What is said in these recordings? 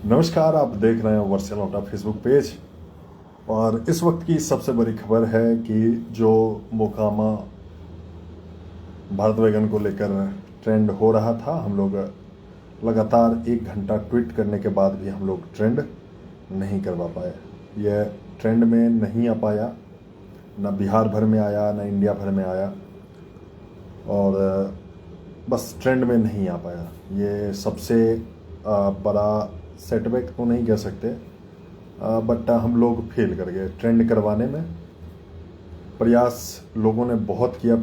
नमस्कार, आप देख रहे हैं वर्सेल नोटा फेसबुक पेज। और इस वक्त की सबसे बड़ी खबर है कि जो मोकामा भारत वैगन को लेकर ट्रेंड हो रहा था, हम लोग लगातार 1 घंटा ट्वीट करने के बाद भी हम लोग ट्रेंड नहीं करवा पाए। यह ट्रेंड में नहीं आ पाया, ना बिहार भर में आया, ना इंडिया भर में आया, और बस ट्रेंड में नहीं आ पाया। ये सबसे बड़ा सेटबैक तो नहीं कह सकते, बट हम लोग फेल कर गए ट्रेंड करवाने में। प्रयास लोगों ने बहुत किया,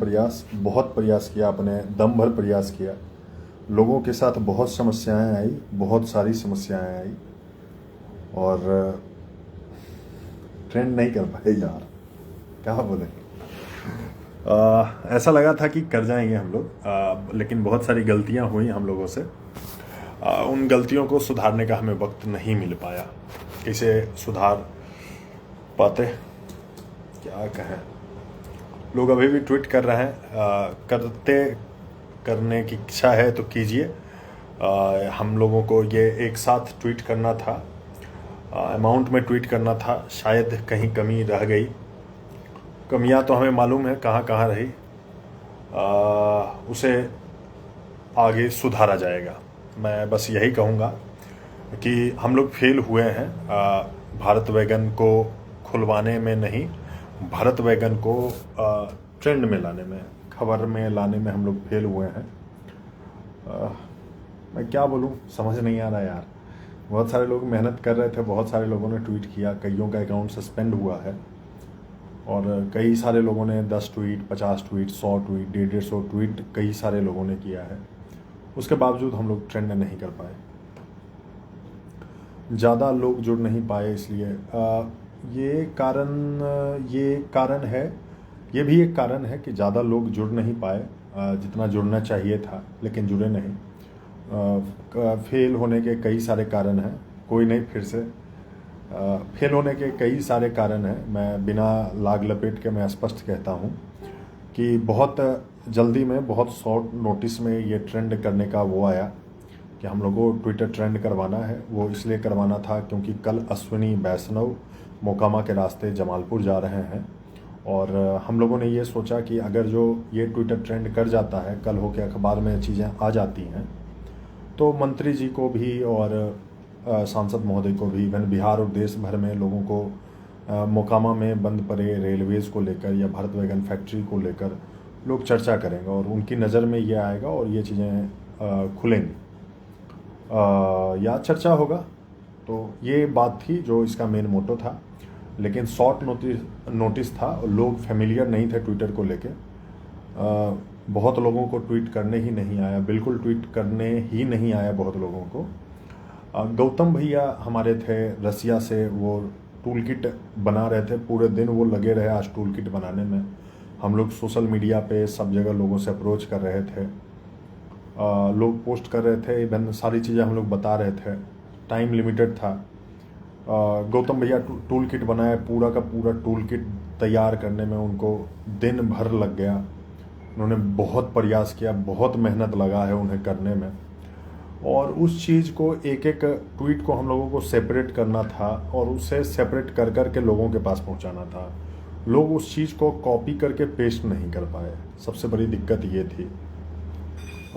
बहुत प्रयास किया, अपने दम भर प्रयास किया। लोगों के साथ बहुत समस्याएं आई, बहुत सारी समस्याएं आई, और ट्रेंड नहीं कर पाए यार, क्या बोले। ऐसा लगा था कि कर जाएंगे हम लोग, लेकिन बहुत सारी गलतियां हुई हम लोगों से। उन गलतियों को सुधारने का हमें वक्त नहीं मिल पाया। कैसे सुधार पाते, क्या कहें। लोग अभी भी ट्वीट कर रहे हैं, करने की इच्छा है तो कीजिए। हम लोगों को ये एक साथ ट्वीट करना था, अमाउंट में ट्वीट करना था, शायद कहीं कमी रह गई। कमियां तो हमें मालूम है कहाँ कहाँ रही, उसे आगे सुधारा जाएगा। मैं बस यही कहूँगा कि हम लोग फेल हुए हैं भारत वैगन को खुलवाने में नहीं, भारत वैगन को ट्रेंड में लाने में, खबर में लाने में हम लोग फेल हुए हैं। मैं क्या बोलूँ, समझ नहीं आ रहा यार। बहुत सारे लोग मेहनत कर रहे थे, बहुत सारे लोगों ने ट्वीट किया, कईयों का अकाउंट सस्पेंड हुआ है, और कई सारे लोगों ने 10 ट्वीट, 50 ट्वीट, 100 ट्वीट, 150 ट्वीट कई सारे लोगों ने किया है। उसके बावजूद हम लोग ट्रेंड नहीं कर पाए, ज़्यादा लोग जुड़ नहीं पाए। इसलिए ये कारण है, ये भी एक कारण है कि ज़्यादा लोग जुड़ नहीं पाए जितना जुड़ना चाहिए था, लेकिन जुड़े नहीं। फेल होने के कई सारे कारण हैं, कोई नहीं, फिर से फेल होने के कई सारे कारण हैं। मैं बिना लाग लपेट के मैं स्पष्ट कहता हूँ कि बहुत जल्दी में, बहुत शॉर्ट नोटिस में ये ट्रेंड करने का वो आया कि हम लोगों को ट्विटर ट्रेंड करवाना है। वो इसलिए करवाना था क्योंकि कल अश्विनी वैष्णव मोकामा के रास्ते जमालपुर जा रहे हैं, और हम लोगों ने ये सोचा कि अगर जो ये ट्विटर ट्रेंड कर जाता है, कल हो के अखबार में चीज़ें आ जाती हैं, तो मंत्री जी को भी और सांसद महोदय को भी, इवन बिहार और देश भर में लोगों को मोकामा में बंद पड़े रेलवेज़ को लेकर या भारत वैगन फैक्ट्री को लेकर लोग चर्चा करेंगे, और उनकी नज़र में ये आएगा और ये चीज़ें खुलेंगी या चर्चा होगा। तो ये बात थी जो इसका मेन मोटो था, लेकिन शॉर्ट नोटिस था, लोग फेमिलियर नहीं थे ट्विटर को लेके। बहुत लोगों को ट्वीट करने ही नहीं आया, बिल्कुल ट्वीट करने ही नहीं आया बहुत लोगों को। गौतम भैया हमारे थे रसिया से, वो टूल किट बना रहे थे, पूरे दिन वो लगे रहे आज टूल किट बनाने में। हम लोग सोशल मीडिया पे सब जगह लोगों से अप्रोच कर रहे थे, लोग पोस्ट कर रहे थे, इवन सारी चीज़ें हम लोग बता रहे थे। टाइम लिमिटेड था। गौतम भैया टूल किट बनाए, पूरा का पूरा टूल किट तैयार करने में उनको दिन भर लग गया। उन्होंने बहुत प्रयास किया, बहुत मेहनत लगा है उन्हें करने में, और उस चीज़ को एक एक ट्वीट को हम लोगों को सेपरेट करना था, और उसे सेपरेट कर कर के लोगों के पास पहुंचाना था। लोग उस चीज़ को कॉपी करके पेस्ट नहीं कर पाए, सबसे बड़ी दिक्कत ये थी।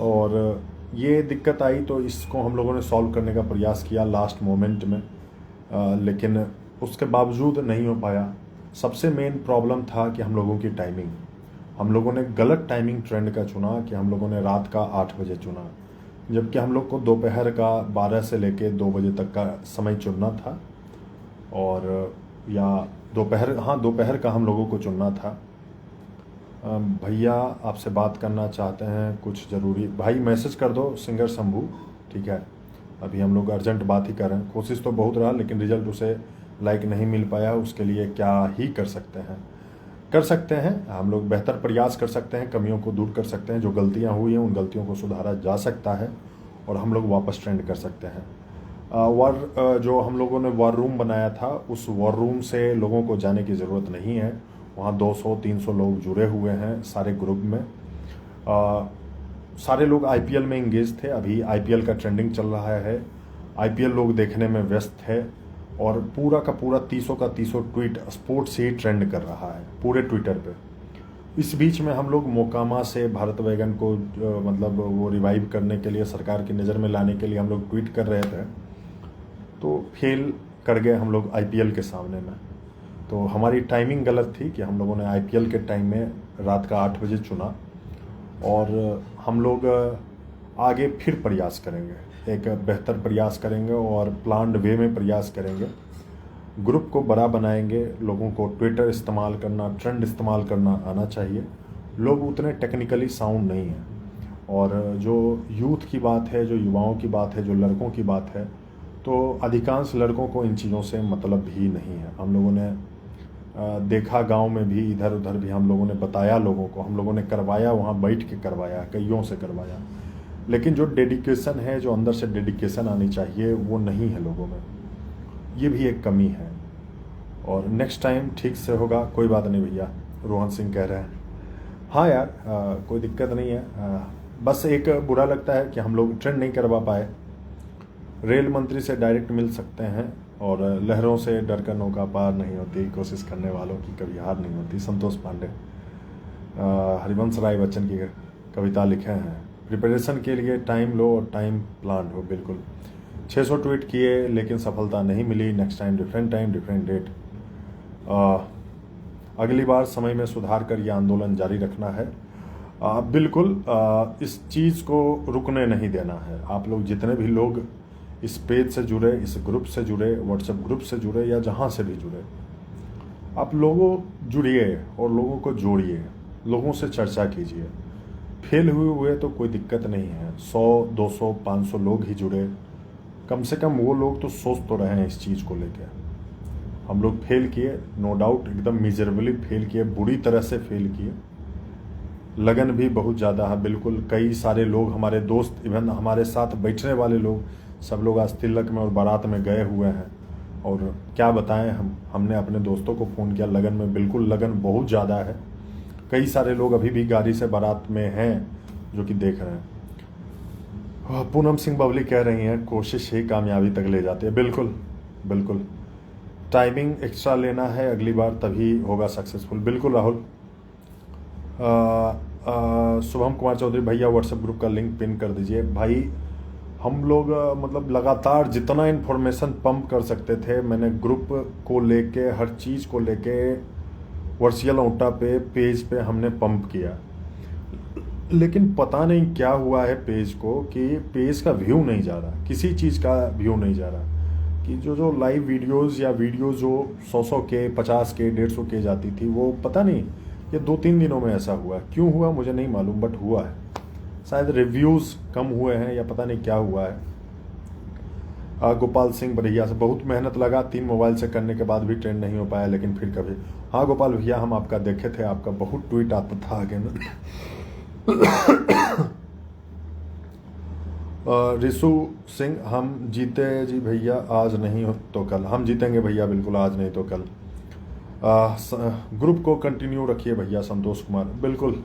और ये दिक्कत आई तो इसको हम लोगों ने सॉल्व करने का प्रयास किया लास्ट मोमेंट में, लेकिन उसके बावजूद नहीं हो पाया। सबसे मेन प्रॉब्लम था कि हम लोगों की टाइमिंग, हम लोगों ने गलत टाइमिंग ट्रेंड का चुना, कि हम लोगों ने रात का 8 बजे चुना, जबकि हम लोग को दोपहर का 12 से लेके 2 बजे तक का समय चुनना था, और या दोपहर का हम लोगों को चुनना था। भैया आपसे बात करना चाहते हैं कुछ ज़रूरी, भाई मैसेज कर दो सिंगर शंभू, ठीक है। अभी हम लोग अर्जेंट बात ही कर रहे हैं, कोशिश तो बहुत रहा, लेकिन रिजल्ट उसे लाइक नहीं मिल पाया। उसके लिए क्या ही कर सकते हैं हम लोग, बेहतर प्रयास कर सकते हैं, कमियों को दूर कर सकते हैं, जो गलतियां हुई हैं उन गलतियों को सुधारा जा सकता है, और हम लोग वापस ट्रेंड कर सकते हैं। जो हम लोगों ने वॉर रूम बनाया था, उस वॉर रूम से लोगों को जाने की ज़रूरत नहीं है। वहाँ 200-300 लोग जुड़े हुए हैं सारे ग्रुप में। सारे लोग आईपीएल में इंगेज थे, अभी आईपीएल का ट्रेंडिंग चल रहा है। आईपीएल लोग देखने में व्यस्त है और पूरा का पूरा 300 का 300 ट्वीट स्पोर्ट्स ही ट्रेंड कर रहा है पूरे ट्विटर पे। इस बीच में हम लोग मोकामा से भारत वैगन को मतलब वो रिवाइव करने के लिए, सरकार की नज़र में लाने के लिए हम लोग ट्वीट कर रहे थे, तो फेल कर गए हम लोग आईपीएल के सामने में। तो हमारी टाइमिंग गलत थी कि हम लोगों ने आईपीएल के टाइम में रात का 8 बजे चुना, और हम लोग आगे फिर प्रयास करेंगे, एक बेहतर प्रयास करेंगे और प्लान्ड वे में प्रयास करेंगे। ग्रुप को बड़ा बनाएंगे, लोगों को ट्विटर इस्तेमाल करना, ट्रेंड इस्तेमाल करना आना चाहिए। लोग उतने टेक्निकली साउंड नहीं हैं, और जो यूथ की बात है, जो युवाओं की बात है, जो लड़कों की बात है, तो अधिकांश लड़कों को इन चीज़ों से मतलब ही नहीं है। हम लोगों ने देखा, गांव में भी, इधर उधर भी हम लोगों ने बताया लोगों को, हम लोगों ने करवाया, वहाँ बैठ के करवाया, कईयों से करवाया, लेकिन जो डेडिकेशन है, जो अंदर से डेडिकेशन आनी चाहिए, वो नहीं है लोगों में। ये भी एक कमी है, और नेक्स्ट टाइम ठीक से होगा। कोई बात नहीं भैया, रोहन सिंह कह रहे हैं। हाँ यार, कोई दिक्कत नहीं है। बस एक बुरा लगता है कि हम लोग ट्रेंड नहीं करवा पाए। रेल मंत्री से डायरेक्ट मिल सकते हैं, और लहरों से डर कर नौका पार नहीं होती, कोशिश करने वालों की कभी हार नहीं होती। संतोष पांडे। हरिवंश राय बच्चन की कविता लिखे हैं, प्रिपरेशन के लिए टाइम लो और टाइम प्लान हो। बिल्कुल, 600 ट्वीट किए लेकिन सफलता नहीं मिली। Next time different date. अगली बार समय में सुधार कर यह आंदोलन जारी रखना है। बिल्कुल, इस चीज़ को रुकने नहीं देना है। आप लोग जितने भी लोग इस पेज से जुड़े, इस ग्रुप से जुड़े, व्हाट्सएप ग्रुप से जुड़े, या जहाँ से भी जुड़े, आप लोगों जुड़िए और लोगों को जोड़िए, लोगों से चर्चा कीजिए। फेल हुए तो कोई दिक्कत नहीं है, 100, 200, 500 लोग ही जुड़े, कम से कम वो लोग तो सोच तो रहे हैं इस चीज़ को लेकर। हम लोग फेल किए, नो डाउट, एकदम मिजरेबली फेल किए, बुरी तरह से फेल किए। लगन भी बहुत ज़्यादा है। बिल्कुल, कई सारे लोग, हमारे दोस्त, इवन हमारे साथ बैठने वाले लोग, सब लोग आज तिलक में और बारात में गए हुए हैं। और क्या बताएं, हमने अपने दोस्तों को फ़ोन किया, लगन में, बिल्कुल लगन बहुत ज़्यादा है। कई सारे लोग अभी भी गाड़ी से बारात में हैं जो कि देख रहे हैं। पूनम सिंह बबली कह रही हैं, कोशिश ही कामयाबी तक ले जाती है। बिल्कुल बिल्कुल, टाइमिंग एक्स्ट्रा लेना है अगली बार, तभी होगा सक्सेसफुल। बिल्कुल राहुल। शुभम कुमार चौधरी भैया, व्हाट्सएप ग्रुप का लिंक पिन कर दीजिए। भाई, हम लोग मतलब लगातार जितना इन्फॉर्मेशन पंप कर सकते थे, मैंने ग्रुप को लेके, हर चीज़ को लेके वर्चुअल ओटा पे, पेज पे हमने पंप किया, लेकिन पता नहीं क्या हुआ है पेज को, कि पेज का व्यू नहीं जा रहा, किसी चीज़ का व्यू नहीं जा रहा। कि जो लाइव वीडियोस या वीडियो जो 100 के, 50 के, 150 के जाती थी, वो पता नहीं ये 2-3 दिनों में ऐसा हुआ। क्यों हुआ मुझे नहीं मालूम, बट हुआ है। शायद रिव्यूज़ कम हुए हैं या पता नहीं क्या हुआ है। गोपाल सिंह बढ़िया से, बहुत मेहनत लगा, 3 मोबाइल से करने के बाद भी ट्रेंड नहीं हो पाया, लेकिन फिर कभी। हाँ गोपाल भैया, हम आपका देखे थे, आपका बहुत ट्वीट आता था आगे में। रिशु सिंह, हम जीते जी भैया, आज नहीं हो तो कल। हम जीतेंगे भैया, बिल्कुल, आज नहीं तो कल। ग्रुप को कंटिन्यू रखिए भैया। संतोष कुमार, बिल्कुल।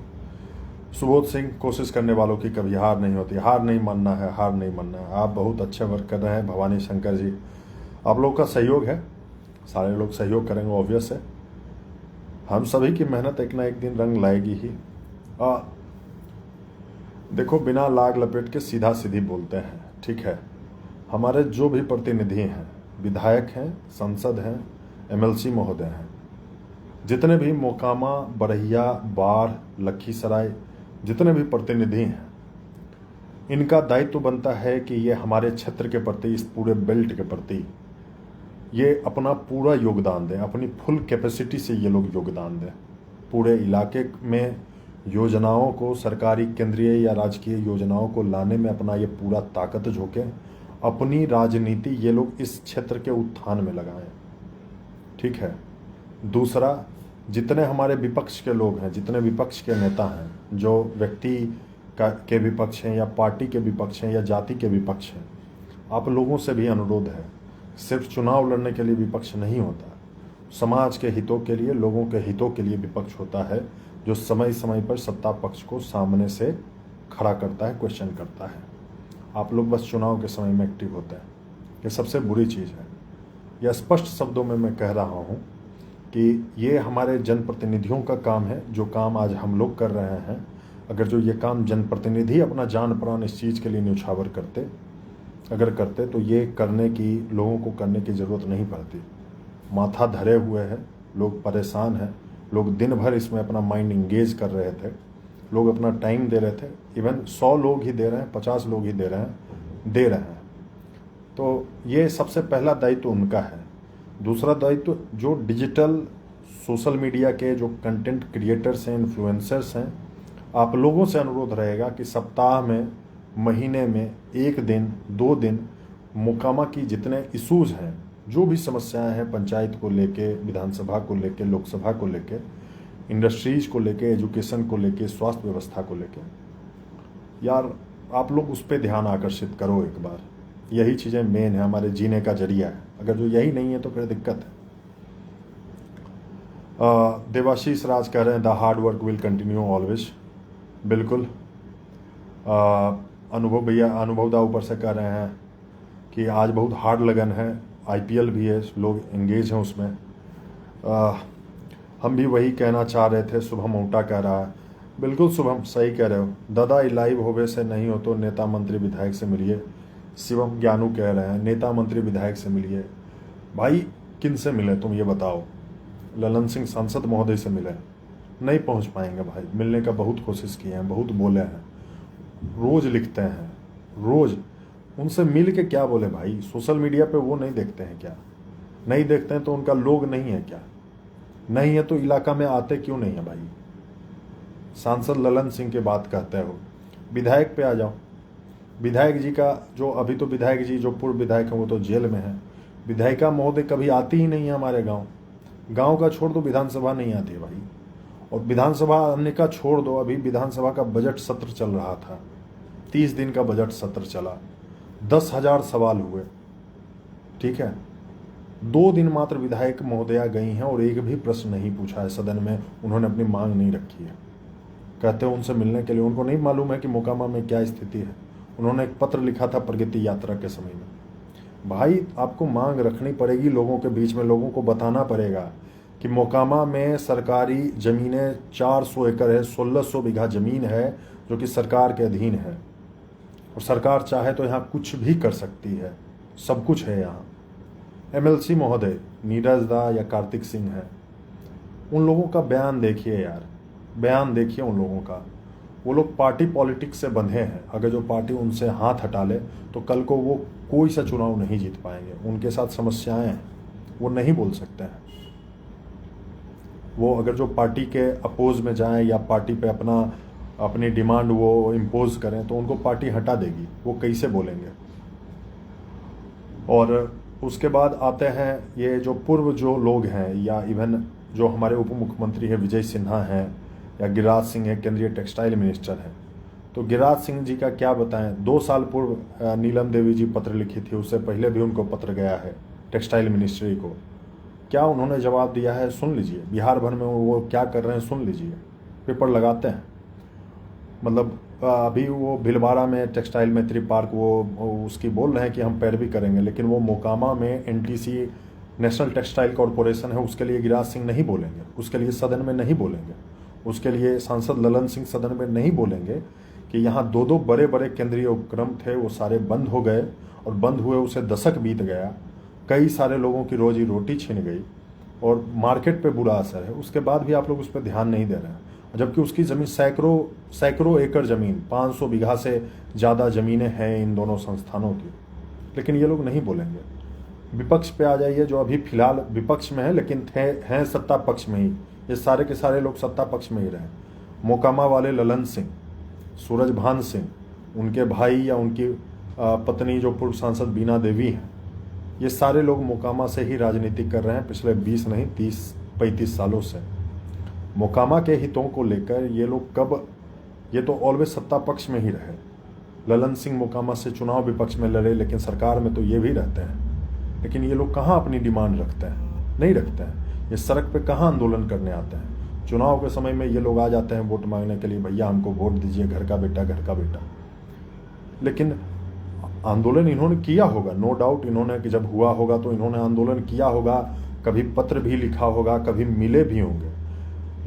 सुबोध सिंह, कोशिश करने वालों की कभी हार नहीं होती। हार नहीं मानना है, हार नहीं मानना है। आप बहुत अच्छे वर्क कर रहे हैं। भवानी शंकर जी, आप लोगों का सहयोग है, सारे लोग सहयोग करेंगे, ऑब्वियस है। हम सभी की मेहनत एक ना एक दिन रंग लाएगी ही। देखो, बिना लाग लपेट के सीधा सीधी बोलते हैं, ठीक है। हमारे जो भी प्रतिनिधि हैं, विधायक हैं, सांसद हैं, एमएलसी महोदय हैं, जितने भी मोकामा, बरहिया, बाढ़, लखीसराय, जितने भी प्रतिनिधि हैं, इनका दायित्व बनता है कि ये हमारे क्षेत्र के प्रति, इस पूरे बेल्ट के प्रति ये अपना पूरा योगदान दें, अपनी फुल कैपेसिटी से ये लोग योगदान दें। पूरे इलाके में योजनाओं को, सरकारी, केंद्रीय या राजकीय योजनाओं को लाने में अपना ये पूरा ताकत झोंकें। अपनी राजनीति ये लोग इस क्षेत्र के उत्थान में लगाएं, ठीक है। दूसरा, जितने हमारे विपक्ष के लोग हैं, जितने विपक्ष के नेता हैं, जो व्यक्ति के विपक्ष हैं या पार्टी के विपक्ष हैं या जाति के विपक्ष हैं, आप लोगों से भी अनुरोध है, सिर्फ चुनाव लड़ने के लिए विपक्ष नहीं होता। समाज के हितों के लिए, लोगों के हितों के लिए विपक्ष होता है, जो समय समय पर सत्ता पक्ष को सामने से खड़ा करता है, क्वेश्चन करता है। आप लोग बस चुनाव के समय में एक्टिव होते हैं। ये सबसे बुरी चीज़ है। यह स्पष्ट शब्दों में मैं कह रहा हूँ कि ये हमारे जनप्रतिनिधियों का काम है। जो काम आज हम लोग कर रहे हैं, अगर जो ये काम जनप्रतिनिधि अपना जान प्राण इस चीज़ के लिए न्यौछावर करते, अगर करते, तो ये करने की, लोगों को करने की ज़रूरत नहीं पड़ती। माथा धरे हुए है, लोग परेशान हैं, लोग दिन भर इसमें अपना माइंड इंगेज कर रहे थे, लोग अपना टाइम दे रहे थे। इवन 100 लोग ही दे रहे हैं, 50 लोग ही दे रहे हैं। तो ये सबसे पहला दायित्व उनका है। दूसरा दायित्व जो डिजिटल सोशल मीडिया के जो कंटेंट क्रिएटर्स हैं, इन्फ्लुएंसर्स हैं, आप लोगों से अनुरोध रहेगा कि सप्ताह में, महीने में 1 दिन 2 दिन मोकामा की जितने इशूज़ हैं, जो भी समस्याएं हैं, पंचायत को लेके, विधानसभा को लेके, लोकसभा को लेके, इंडस्ट्रीज़ को लेके, एजुकेशन को लेके, स्वास्थ्य व्यवस्था को लेके, यार आप लोग उस पर ध्यान आकर्षित करो एक बार। यही चीज़ें मेन है, हमारे जीने का जरिया है। अगर जो यही नहीं है तो फिर दिक्कत है। देवाशीष राज कह रहे हैं the hard work will continue always. बिल्कुल। अनुभव भैया, अनुभव दा ऊपर से कह रहे हैं कि आज बहुत हार्ड लगन है, IPL भी है, लोग एंगेज हैं उसमें। हम भी वही कहना चाह रहे थे। शुभम मोटा कह रहा है। बिल्कुल शुभम, सही कह रहे हो। दादा लाइव होवे से नहीं हो तो नेता मंत्री विधायक से मिलिए। शिवम ज्ञानू कह रहे हैं नेता मंत्री विधायक से मिलिए। भाई किन से मिले तुम ये बताओ? ललन सिंह सांसद महोदय से मिले? नहीं पहुंच पाएंगे भाई। मिलने का बहुत कोशिश किए हैं, बहुत बोले हैं, रोज लिखते हैं, रोज। उनसे मिल के क्या बोले भाई? सोशल मीडिया पे वो नहीं देखते हैं क्या? नहीं देखते हैं तो उनका लोग नहीं है क्या? नहीं है तो इलाका में आते क्यों नहीं है भाई? सांसद ललन सिंह की बात कहते हो, विधायक पे आ जाओ। विधायक जी का जो, अभी तो विधायक जी जो पूर्व विधायक हैं वो तो जेल में है। विधायिका महोदय कभी आती ही नहीं है हमारे गांव का छोड़ दो, विधानसभा नहीं आती है भाई। और विधानसभा आने का छोड़ दो, अभी विधानसभा का बजट सत्र चल रहा था, 30 दिन का बजट सत्र चला, 10,000 सवाल हुए, ठीक है। 2 दिन मात्र विधायक महोदया गई हैं और एक भी प्रश्न नहीं पूछा है सदन में, उन्होंने अपनी मांग नहीं रखी है। कहते हैं उनसे मिलने के लिए, उनको नहीं मालूम है कि मोकामा में क्या स्थिति है। उन्होंने एक पत्र लिखा था प्रगति यात्रा के समय में। भाई आपको मांग रखनी पड़ेगी लोगों के बीच में, लोगों को बताना पड़ेगा कि मोकामा में सरकारी ज़मीनें 400 एकड़ है, 1600 बीघा ज़मीन है जो कि सरकार के अधीन है, और सरकार चाहे तो यहाँ कुछ भी कर सकती है, सब कुछ है यहाँ। MLC महोदय नीरज दा या कार्तिक सिंह है, उन लोगों का बयान देखिए यार, बयान देखिए उन लोगों का। वो लोग पार्टी पॉलिटिक्स से बंधे हैं। अगर जो पार्टी उनसे हाथ हटा ले तो कल को वो कोई सा चुनाव नहीं जीत पाएंगे। उनके साथ समस्याएं हैं, वो नहीं बोल सकते हैं। वो अगर जो पार्टी के अपोज में जाएं या पार्टी पे अपनी डिमांड वो इम्पोज करें तो उनको पार्टी हटा देगी, वो कैसे बोलेंगे। और उसके बाद आते हैं ये जो पूर्व जो लोग हैं, या इवन जो हमारे उप मुख्यमंत्री है विजय सिन्हा हैं, या गिरिराज सिंह है, केंद्रीय टेक्सटाइल मिनिस्टर हैं। तो गिरिराज सिंह जी का क्या बताएं, 2 साल पूर्व नीलम देवी जी पत्र लिखी थी, उससे पहले भी उनको पत्र गया है टेक्सटाइल मिनिस्ट्री को। क्या उन्होंने जवाब दिया है सुन लीजिए। बिहार भर में वो क्या कर रहे हैं सुन लीजिए, पेपर लगाते हैं। मतलब अभी वो भीलवाड़ा में टेक्सटाइल मैत्री पार्क वो उसकी बोल रहे हैं कि हम पैरवी करेंगे, लेकिन वो मोकामा में NTC नेशनल टेक्सटाइल कॉरपोरेशन है, उसके लिए गिरिराज सिंह नहीं बोलेंगे, उसके लिए सदन में नहीं बोलेंगे, उसके लिए सांसद ललन सिंह सदन में नहीं बोलेंगे कि यहाँ 2 बड़े बड़े केंद्रीय उपक्रम थे, वो सारे बंद हो गए, और बंद हुए उसे दशक बीत गया, कई सारे लोगों की रोजी रोटी छिन गई और मार्केट पे बुरा असर है। उसके बाद भी आप लोग उस पर ध्यान नहीं दे रहे हैं, जबकि उसकी ज़मीन सैकड़ों एकड़ ज़मीन, 500 बीघा से ज़्यादा ज़मीनें हैं इन दोनों संस्थानों की, लेकिन ये लोग नहीं बोलेंगे। विपक्ष पे आ जाइए, जो अभी फिलहाल विपक्ष में है लेकिन हैं सत्ता पक्ष में ही, ये सारे के सारे लोग सत्ता पक्ष में ही रहे। मोकामा वाले ललन सिंह, सूरजभान सिंह, उनके भाई या उनकी पत्नी जो पूर्व सांसद बीना देवी हैं, ये सारे लोग मोकामा से ही राजनीति कर रहे हैं पिछले 20 नहीं 30-35 सालों से। मोकामा के हितों को लेकर ये लोग कब, ये तो ऑलवेज सत्ता पक्ष में ही रहे। ललन सिंह मोकामा से चुनाव विपक्ष में लड़े, लेकिन सरकार में तो ये भी रहते हैं, लेकिन ये लोग कहाँ अपनी डिमांड रखते हैं? नहीं रखते हैं। ये सड़क पे कहाँ आंदोलन करने आते हैं? चुनाव के समय में ये लोग आ जाते हैं वोट मांगने के लिए, भैया हमको वोट दीजिए, घर का बेटा घर का बेटा। लेकिन आंदोलन इन्होंने किया होगा, नो डाउट इन्होंने, कि जब हुआ होगा तो इन्होंने आंदोलन किया होगा, कभी पत्र भी लिखा होगा, कभी मिले भी होंगे।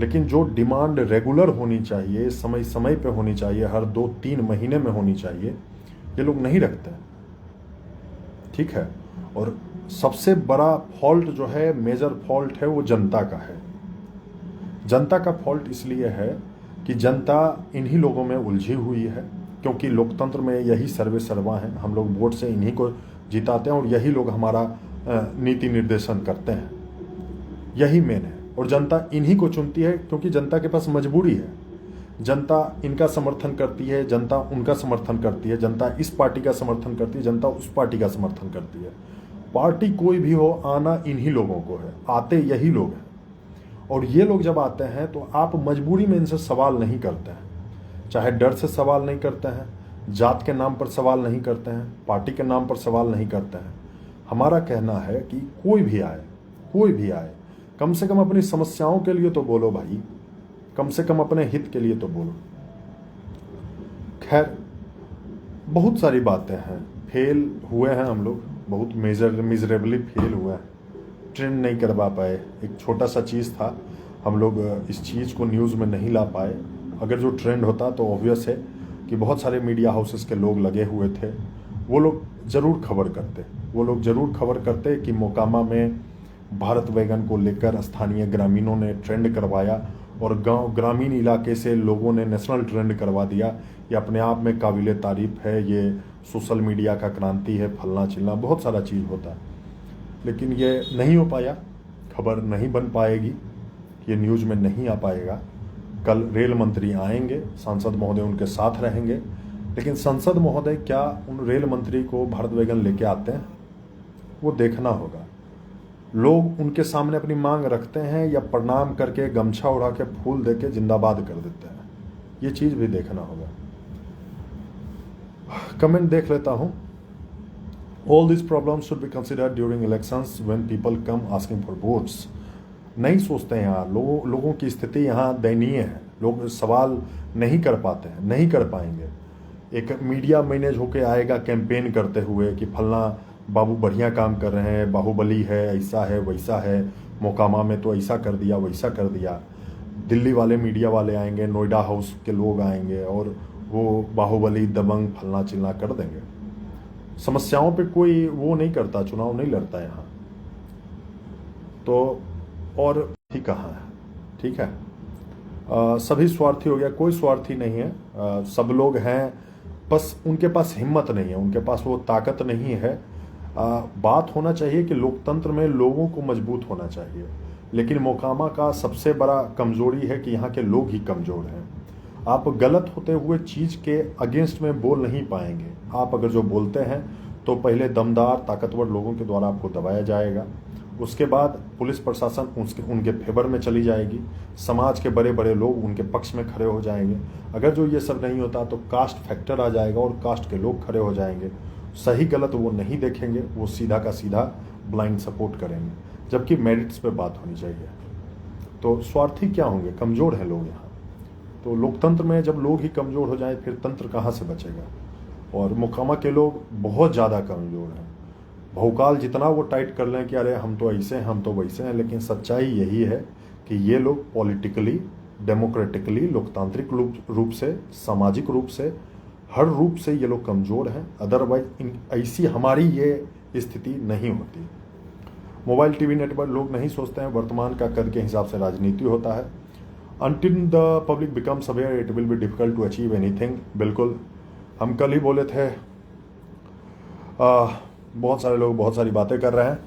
लेकिन जो डिमांड रेगुलर होनी चाहिए, समय समय पे होनी चाहिए, हर 2-3 महीने में होनी चाहिए, ये लोग नहीं रखते। ठीक है। और सबसे बड़ा फॉल्ट जो है, मेजर फॉल्ट है, वो जनता का है। जनता का फॉल्ट इसलिए है कि जनता इन्हीं लोगों में उलझी हुई है, क्योंकि लोकतंत्र में यही सर्वे सर्वा है। हम लोग वोट से इन्हीं को जिताते हैं और यही लोग हमारा नीति निर्देशन करते हैं, यही मेन है। और जनता इन्हीं को चुनती है क्योंकि जनता के पास मजबूरी है। जनता इनका समर्थन करती है, जनता उनका समर्थन करती है, जनता इस पार्टी का समर्थन करती है, जनता उस पार्टी का समर्थन करती है। पार्टी कोई भी हो, आना इन्हीं लोगों को है, आते यही लोग हैं। और ये लोग जब आते हैं तो आप मजबूरी में इनसे सवाल नहीं करते हैं, चाहे डर से सवाल नहीं करते हैं, जात के नाम पर सवाल नहीं करते हैं, पार्टी के नाम पर सवाल नहीं करते हैं। हमारा कहना है कि कोई भी आए, कोई भी आए, कम से कम अपनी समस्याओं के लिए तो बोलो भाई, कम से कम अपने हित के लिए तो बोलो। खैर, बहुत सारी बातें हैं, फेल हुए हैं हम लोग, बहुत मिजरेबली फेल हुए हैं, ट्रेंड नहीं करवा पाए। एक छोटा सा चीज़ था, हम लोग इस चीज़ को न्यूज़ में नहीं ला पाए। अगर जो ट्रेंड होता तो ऑब्वियस है कि बहुत सारे मीडिया हाउसेस के लोग लगे हुए थे, वो लोग ज़रूर खबर करते, वो लोग ज़रूर खबर करते कि मोकामा में भारत वैगन को लेकर स्थानीय ग्रामीणों ने ट्रेंड करवाया और गांव ग्रामीण इलाके से लोगों ने नेशनल ट्रेंड करवा दिया। ये अपने आप में काबिले तारीफ है, ये सोशल मीडिया का क्रांति है, फलना चिलना बहुत सारा चीज़ होता है। लेकिन ये नहीं हो पाया, खबर नहीं बन पाएगी, ये न्यूज़ में नहीं आ पाएगा। कल रेल मंत्री आएंगे, सांसद महोदय उनके साथ रहेंगे, लेकिन संसद महोदय क्या उन रेल मंत्री को भारत वैगन लेके आते हैं, वो देखना होगा। लोग उनके सामने अपनी मांग रखते हैं या प्रणाम करके गमछा उड़ा के फूल दे के जिंदाबाद कर देते हैं, ये चीज़ भी देखना होगा। कमेंट देख लेता हूँ। All these problems should be considered during elections when people come asking for votes. नहीं सोचते हैं यहाँ, लोगों की स्थिति यहाँ दयनीय है, लोग सवाल नहीं कर पाते हैं, नहीं कर पाएंगे। एक मीडिया मैनेज होके आएगा कैंपेन करते हुए कि फलना बाबू बढ़िया काम कर रहे हैं, बाहुबली है, ऐसा है वैसा है, मोकामा में तो ऐसा कर दिया वैसा कर दिया। दिल्ली वाले मीडिया वाले आएंगे, नोएडा हाउस के लोग आएंगे और वो बाहुबली दबंग फलना चिलना कर देंगे। समस्याओं पे कोई वो नहीं करता, चुनाव नहीं लड़ता यहाँ तो। और ठीक कहाँ है, ठीक है, सभी स्वार्थी हो गया, कोई स्वार्थी नहीं है, सब लोग हैं, बस उनके पास हिम्मत नहीं है, उनके पास वो ताकत नहीं है। बात होना चाहिए कि लोकतंत्र में लोगों को मजबूत होना चाहिए, लेकिन मोकामा का सबसे बड़ा कमजोरी है कि यहाँ के लोग ही कमज़ोर हैं। आप गलत होते हुए चीज़ के अगेंस्ट में बोल नहीं पाएंगे। आप अगर जो बोलते हैं तो पहले दमदार ताकतवर लोगों के द्वारा आपको दबाया जाएगा, उसके बाद पुलिस प्रशासन उनके फेवर में चली जाएगी, समाज के बड़े बड़े लोग उनके पक्ष में खड़े हो जाएंगे। अगर जो ये सब नहीं होता तो कास्ट फैक्टर आ जाएगा और कास्ट के लोग खड़े हो जाएंगे। सही गलत वो नहीं देखेंगे, वो सीधा का सीधा ब्लाइंड सपोर्ट करेंगे, जबकि मेरिट्स पे बात होनी चाहिए। तो स्वार्थी क्या होंगे, कमज़ोर हैं लोग यहाँ। तो लोकतंत्र में जब लोग ही कमज़ोर हो जाए फिर तंत्र कहाँ से बचेगा। और मोकामा के लोग बहुत ज़्यादा कमज़ोर हैं। भौकाल जितना वो टाइट कर लें कि अरे हम तो ऐसे हैं, हम तो वैसे हैं, लेकिन सच्चाई यही है कि ये लोग पॉलिटिकली, डेमोक्रेटिकली, लोकतांत्रिक रूप से, सामाजिक रूप से, हर रूप से ये लोग कमज़ोर हैं। अदरवाइज ऐसी हमारी ये स्थिति नहीं होती। मोबाइल टीवी नेटवर्क लोग नहीं सोचते हैं, वर्तमान का कद के हिसाब से राजनीति होता है। Until the public becomes aware, it will be difficult to achieve anything. बिल्कुल, हम कल ही बोले थे, बहुत सारे लोग बहुत सारी बातें कर रहे हैं।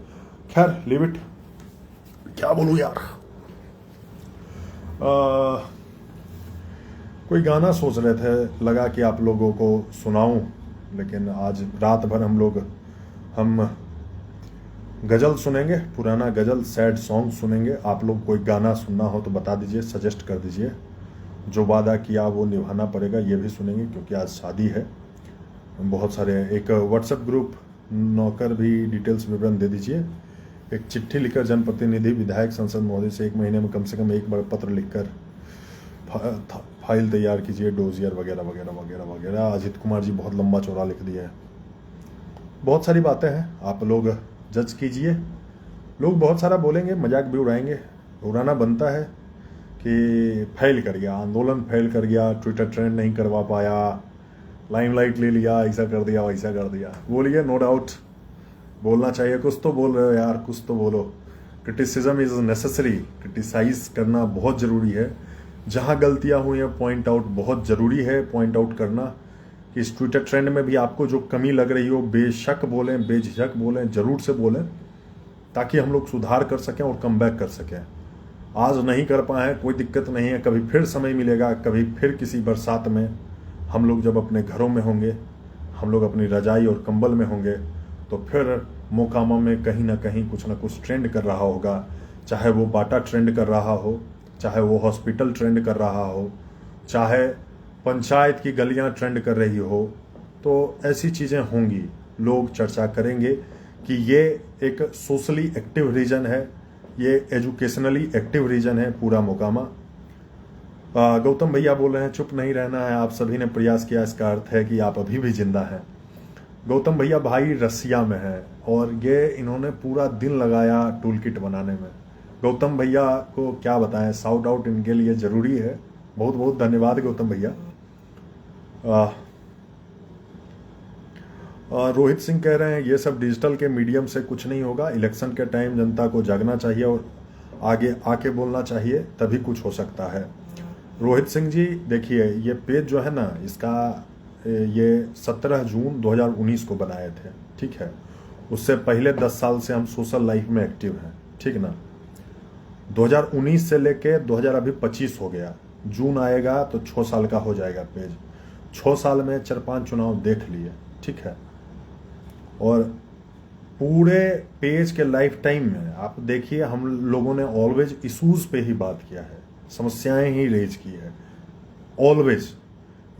खैर, लीव इट, क्या बोलूँ यार। कोई गाना सोच रहे थे, लगा कि आप लोगों को सुनाऊं, लेकिन आज रात भर हम गज़ल सुनेंगे, पुराना गज़ल, सैड सॉन्ग सुनेंगे। आप लोग कोई गाना सुनना हो तो बता दीजिए, सजेस्ट कर दीजिए। जो वादा किया वो निभाना पड़ेगा, ये भी सुनेंगे क्योंकि आज शादी है। बहुत सारे, एक व्हाट्सएप ग्रुप नौकर भी डिटेल्स विवरण दे दीजिए। एक चिट्ठी लिखकर जनप्रतिनिधि विधायक संसद महोदय से 1 महीने में कम से कम एक बार पत्र लिखकर फाइल तैयार कीजिए, डोजियर वगैरह वगैरह वगैरह वगैरह। अजित कुमार जी बहुत लंबा चौड़ा लिख दिया है। बहुत सारी बातें हैं, आप लोग जज कीजिए। लोग बहुत सारा बोलेंगे, मजाक भी उड़ाएंगे, उड़ाना बनता है कि फेल कर गया, आंदोलन फेल कर गया, ट्विटर ट्रेंड नहीं करवा पाया, लाइमलाइट ले लिया, ऐसा कर दिया वैसा कर दिया। बोलिए, नो डाउट बोलना चाहिए, कुछ तो बोल रहे हो यार, कुछ तो बोलो। क्रिटिसिज्म इज नेसेसरी, क्रिटिसाइज करना बहुत ज़रूरी है। जहाँ गलतियाँ हुई हैं पॉइंट आउट बहुत ज़रूरी है, पॉइंट आउट करना कि इस ट्विटर ट्रेंड में भी आपको जो कमी लग रही हो बेशक बोलें, बेझिझक बोलें, ज़रूर से बोलें, ताकि हम लोग सुधार कर सकें और कम बैक कर सकें। आज नहीं कर पाए कोई दिक्कत नहीं है, कभी फिर समय मिलेगा, कभी फिर किसी बरसात में हम लोग जब अपने घरों में होंगे, हम लोग अपनी रजाई और कंबल में होंगे, तो फिर मोकामा में कहीं ना कहीं कुछ ना कुछ ट्रेंड कर रहा होगा। चाहे वो बाटा ट्रेंड कर रहा हो, चाहे वो हॉस्पिटल ट्रेंड कर रहा हो, चाहे पंचायत की गलियां ट्रेंड कर रही हो, तो ऐसी चीज़ें होंगी। लोग चर्चा करेंगे कि ये एक सोशली एक्टिव रीजन है, ये एजुकेशनली एक्टिव रीजन है पूरा मोकामा। गौतम भैया बोल रहे हैं चुप नहीं रहना है, आप सभी ने प्रयास किया, इसका अर्थ है कि आप अभी भी जिंदा हैं। गौतम भैया भाई रसिया में है और ये इन्होंने पूरा दिन लगाया टूल किट बनाने में। गौतम भैया को क्या बताएं, साउट आउट इनके लिए ज़रूरी है। बहुत बहुत धन्यवाद गौतम भैया। रोहित सिंह कह रहे हैं ये सब डिजिटल के मीडियम से कुछ नहीं होगा, इलेक्शन के टाइम जनता को जागना चाहिए और आगे आके बोलना चाहिए, तभी कुछ हो सकता है। रोहित सिंह जी देखिए, ये पेज जो है ना, इसका ये 17 जून 2019 को बनाए थे, ठीक है। उससे पहले 10 साल से हम सोशल लाइफ में एक्टिव हैं, ठीक ना। 2019 से लेके 2025 हो गया, जून आएगा तो 6 साल का हो जाएगा पेज। 6 साल में 4-5 चुनाव देख लिए, ठीक है। और पूरे पेज के लाइफ टाइम में आप देखिए, हम लोगों ने ऑलवेज इशूज पे ही बात किया है, समस्याएं ही रेज की है ऑलवेज।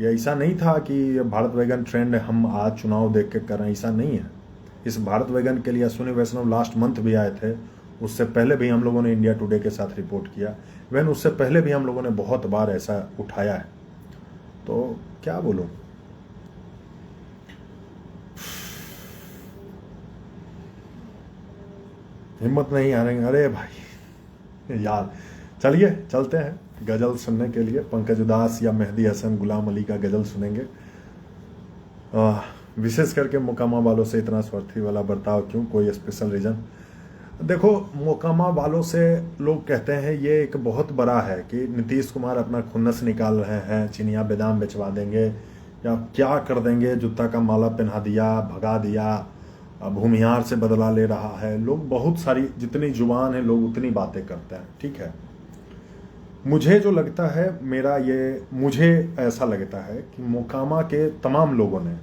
ये ऐसा नहीं था कि भारत वैगन ट्रेंड हम आज चुनाव देख के कर रहे हैं, ऐसा नहीं है। इस भारत वैगन के लिए अश्विनी वैष्णव लास्ट मंथ भी आए थे, उससे पहले भी हम लोगों ने इंडिया टुडे के साथ रिपोर्ट किया, वैन उससे पहले भी हम लोगों ने बहुत बार ऐसा उठाया है। तो क्या बोलूं, हिम्मत नहीं हारेंगे। अरे भाई यार, चलिए चलते हैं गजल सुनने के लिए। पंकज उदास या मेहदी हसन, गुलाम अली का गजल सुनेंगे। विशेष करके मोकामा वालों से इतना स्वार्थी वाला बर्ताव क्यों, कोई स्पेशल रीजन? देखो, मोकामा वालों से लोग कहते हैं ये एक बहुत बड़ा है कि नीतीश कुमार अपना खुन्नस निकाल रहे हैं, चिनिया बेदाम बेचवा देंगे या क्या कर देंगे, जूता का माला पहना दिया, भगा दिया, भूमिहार से बदला ले रहा है। लोग बहुत सारी, जितनी जुबान है लोग उतनी बातें करते हैं, ठीक है। मुझे जो लगता है, मुझे ऐसा लगता है कि मोकामा के तमाम लोगों ने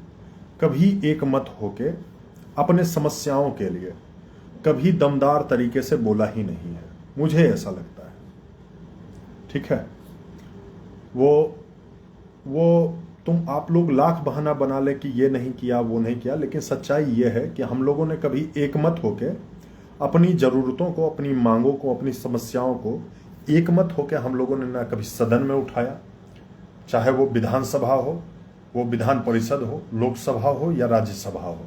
कभी एक मत होके अपने समस्याओं के लिए कभी दमदार तरीके से बोला ही नहीं है, मुझे ऐसा लगता है, ठीक है। वो आप लोग लाख बहाना बना ले कि ये नहीं किया वो नहीं किया, लेकिन सच्चाई ये है कि हम लोगों ने कभी एक मत होके अपनी ज़रूरतों को, अपनी मांगों को, अपनी समस्याओं को एक मत होके हम लोगों ने ना कभी सदन में उठाया, चाहे वो विधानसभा हो, वो विधान परिषद हो, लोकसभा हो या राज्यसभा हो।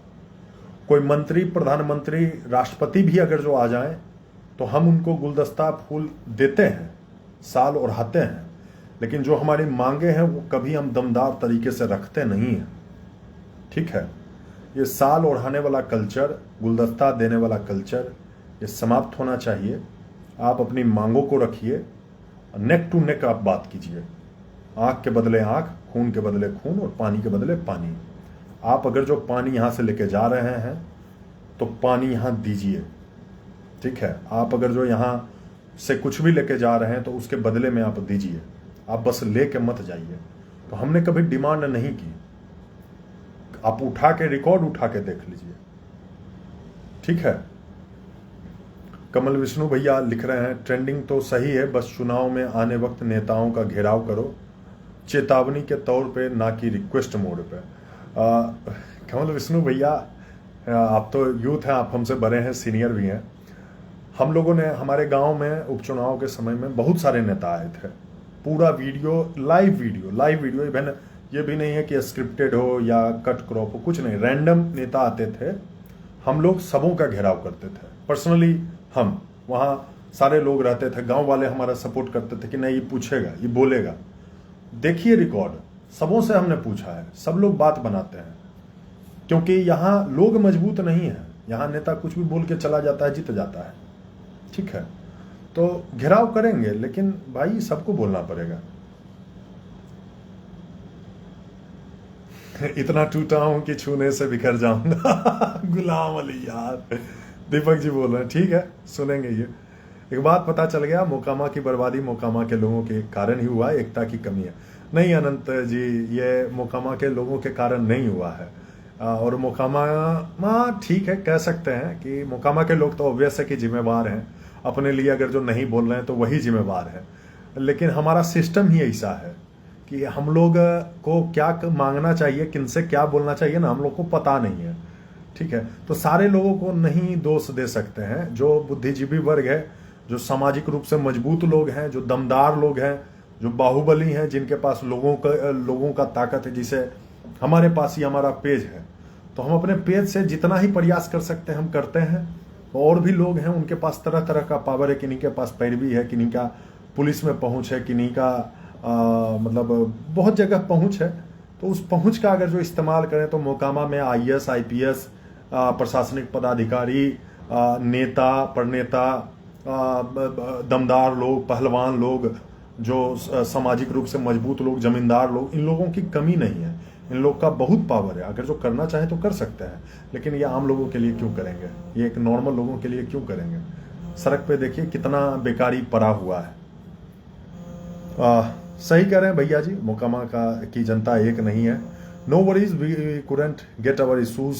कोई मंत्री, प्रधानमंत्री, राष्ट्रपति भी अगर जो आ जाएं तो हम उनको गुलदस्ता फूल देते हैं, साल ओढ़ाते हैं, लेकिन जो हमारी मांगे हैं वो कभी हम दमदार तरीके से रखते नहीं हैं, ठीक है। ये साल ओढ़ाने वाला कल्चर, गुलदस्ता देने वाला कल्चर, ये समाप्त होना चाहिए। आप अपनी मांगों को रखिए, नेक टू नेक आप बात कीजिए, आंख के बदले आंख, खून के बदले खून और पानी के बदले पानी। आप अगर जो पानी यहाँ से लेके जा रहे हैं तो पानी यहाँ दीजिए, ठीक है। आप अगर जो यहाँ से कुछ भी लेके जा रहे हैं तो उसके बदले में आप दीजिए, आप बस लेके मत जाइए। तो हमने कभी डिमांड नहीं की, आप उठा के रिकॉर्ड उठा के देख लीजिए, ठीक है। कमल विष्णु भैया लिख रहे हैं ट्रेंडिंग तो सही है, बस चुनाव में आने वक्त नेताओं का घेराव करो, चेतावनी के तौर पे, ना कि रिक्वेस्ट मोड पे। कमल विष्णु भैया, आप तो यूथ हैं, आप हमसे बड़े हैं, सीनियर भी हैं। हम लोगों ने हमारे गांव में उपचुनाव के समय में बहुत सारे नेता आए थे, पूरा वीडियो, लाइव वीडियो, इवन ये भी नहीं है कि स्क्रिप्टेड हो या कट क्रॉप हो, कुछ नहीं, रैंडम नेता आते थे, हम लोग सबों का घेराव करते थे। पर्सनली हम वहाँ सारे लोग रहते थे, गांव वाले हमारा सपोर्ट करते थे कि नहीं ये पूछेगा, ये बोलेगा। देखिए रिकॉर्ड, सबों से हमने पूछा है, सब लोग बात बनाते हैं, क्योंकि यहाँ लोग मजबूत नहीं है, यहाँ नेता कुछ भी बोल के चला जाता है, जीत जाता है। ठीक है, तो घेराव करेंगे, लेकिन भाई सबको बोलना पड़ेगा। इतना टूटा हूं कि छूने से बिखर जाऊंगा। गुलाम अली यार, दीपक जी बोल रहे हैं, ठीक है सुनेंगे। ये एक बात पता चल गया, मोकामा की बर्बादी मोकामा के लोगों के कारण ही हुआ, एकता की कमी है। नहीं अनंत जी, ये मोकामा के लोगों के कारण नहीं हुआ है। और मोकामा ठीक है, कह सकते हैं कि मोकामा के लोग तो ऑब्वियस है कि जिम्मेवार हैं अपने लिए, अगर जो नहीं बोल रहे हैं तो वही जिम्मेवार है। लेकिन हमारा सिस्टम ही ऐसा है कि हम लोग को क्या मांगना चाहिए, किनसे क्या बोलना चाहिए ना, हम लोग को पता नहीं है। ठीक है, तो सारे लोगों को नहीं दोष दे सकते हैं। जो बुद्धिजीवी वर्ग है, जो सामाजिक रूप से मजबूत लोग हैं, जो दमदार लोग हैं, जो बाहुबली हैं, जिनके पास लोगों का ताकत है, जिसे हमारे पास ही हमारा पेज है, तो हम अपने पेज से जितना ही प्रयास कर सकते हैं हम करते हैं। और भी लोग हैं, उनके पास तरह तरह का पावर है, किन्हीं के पास पैरवी है, किन्हीं का पुलिस में पहुंच है, किन्हीं का मतलब बहुत जगह पहुंच है। तो उस पहुंच का अगर जो इस्तेमाल करें तो मोकामा में IAS IPS प्रशासनिक पदाधिकारी, नेता प्रणेता, दमदार लोग, पहलवान लोग, जो सामाजिक रूप से मजबूत लोग, जमींदार लोग, इन लोगों की कमी नहीं है। इन लोग का बहुत पावर है, अगर जो करना चाहे तो कर सकते हैं। लेकिन ये आम लोगों के लिए क्यों करेंगे, ये एक नॉर्मल लोगों के लिए क्यों करेंगे। सड़क पे देखिए कितना बेकारी पड़ा हुआ है। सही कह रहे हैं भैया जी, मोकामा की जनता एक नहीं है। No worries, we couldn't get our issues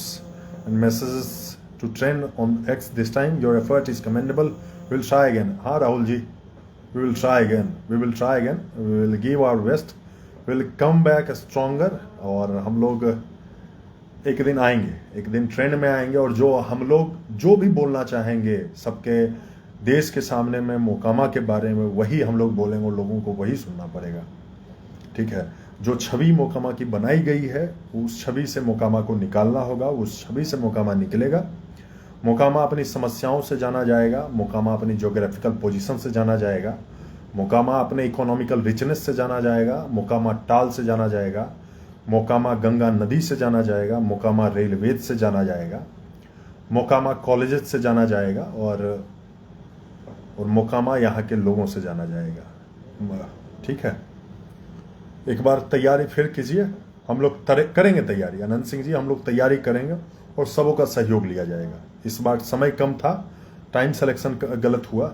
and messages to trend on X this time. Your effort is commendable, will try again. हाँ Rahul ji, we will try again, we will try again, we will give our best, will come back stronger. और हम लोग एक दिन आएंगे, एक दिन trend में आएंगे, और जो हम लोग जो भी बोलना चाहेंगे सबके देश के सामने में मोकामा के बारे में, वही हम लोग बोलेंगे, और लोगों को वही सुनना पड़ेगा। ठीक है, जो छवि मोकामा की बनाई गई है, उस छवि से मोकामा को निकालना होगा, उस छवि से मोकामा निकलेगा। मोकामा अपनी समस्याओं से जाना जाएगा, मोकामा अपनी ज्योग्राफिकल पोजीशन से जाना जाएगा, मोकामा अपने इकोनॉमिकल रिचनेस से जाना जाएगा, मोकामा टाल से जाना जाएगा, मोकामा गंगा नदी से जाना जाएगा, मोकामा रेलवे से जाना जाएगा, मोकामा कॉलेजेस से जाना जाएगा, और मोकामा यहाँ के लोगों से जाना जाएगा। ठीक है, एक बार तैयारी फिर कीजिए, हम लोग करेंगे तैयारी। अनंत सिंह जी, हम लोग तैयारी करेंगे और सबों का सहयोग लिया जाएगा। इस बार समय कम था, टाइम सिलेक्शन गलत हुआ,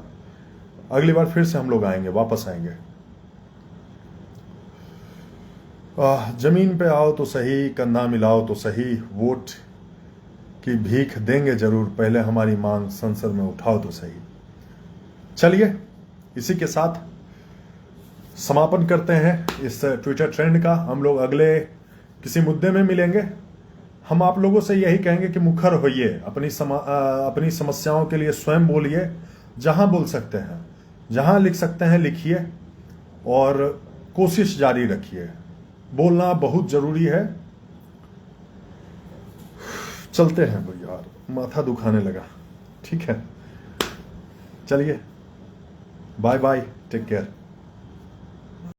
अगली बार फिर से हम लोग आएंगे, वापस आएंगे। जमीन पे आओ तो सही, कंधा मिलाओ तो सही, वोट की भीख देंगे जरूर, पहले हमारी मांग संसद में उठाओ तो सही। चलिए, इसी के साथ समापन करते हैं इस ट्विटर ट्रेंड का। हम लोग अगले किसी मुद्दे में मिलेंगे। हम आप लोगों से यही कहेंगे कि मुखर होइए, अपनी समस्याओं के लिए स्वयं बोलिए, जहां बोल सकते हैं, जहां लिख सकते हैं लिखिए, और कोशिश जारी रखिए। बोलना बहुत जरूरी है। चलते हैं भाई यार, माथा दुखाने लगा। ठीक है, चलिए, बाय बाय, टेक केयर।